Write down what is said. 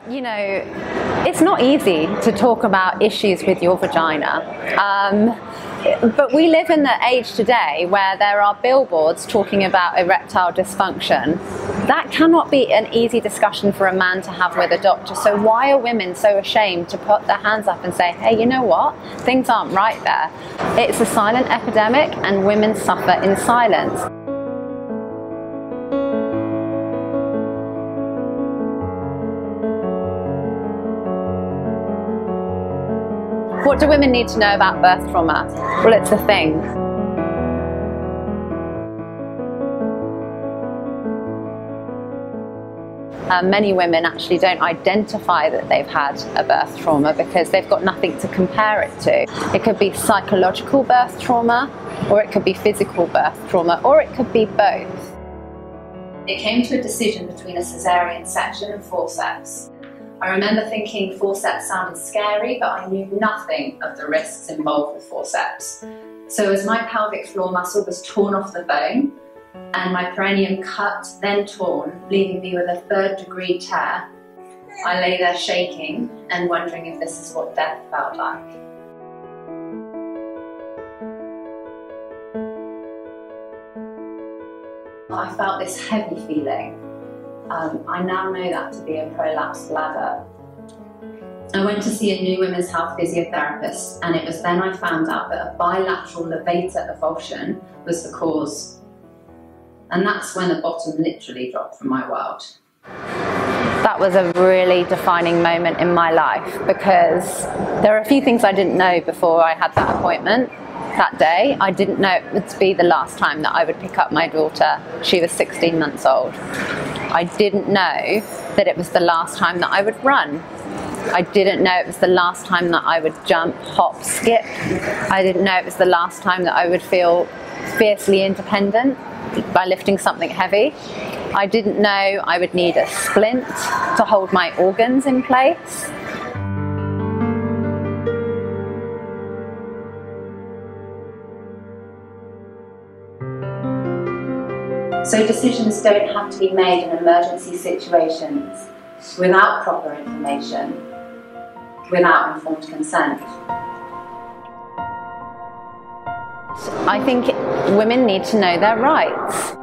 You know, it's not easy to talk about issues with your vagina, but we live in the age today where there are billboards talking about erectile dysfunction. That cannot be an easy discussion for a man to have with a doctor. So why are women so ashamed to put their hands up and say, hey, you know what, things aren't right there? It's a silent epidemic and women suffer in silence. What do women need to know about birth trauma? Well, it's a thing. Many women actually don't identify that they've had a birth trauma because they've got nothing to compare it to. It could be psychological birth trauma, or it could be physical birth trauma, or it could be both. It came to a decision between a cesarean section and forceps. I remember thinking forceps sounded scary, but I knew nothing of the risks involved with forceps. So as my pelvic floor muscle was torn off the bone and my perineum cut, then torn, leaving me with a 3rd-degree tear, I lay there shaking and wondering if this is what death felt like. I felt this heavy feeling. I now know that to be a prolapsed bladder. I went to see a new women's health physiotherapist, and it was then I found out that a bilateral levator avulsion was the cause. And that's when the bottom literally dropped from my world. That was a really defining moment in my life because there are a few things I didn't know before I had that appointment. That day, I didn't know it would be the last time that I would pick up my daughter. She was 16 months old. I didn't know that it was the last time that I would run. I didn't know it was the last time that I would jump, hop, skip. I didn't know it was the last time that I would feel fiercely independent by lifting something heavy. I didn't know I would need a splint to hold my organs in place. So decisions don't have to be made in emergency situations without proper information, without informed consent. I think women need to know their rights.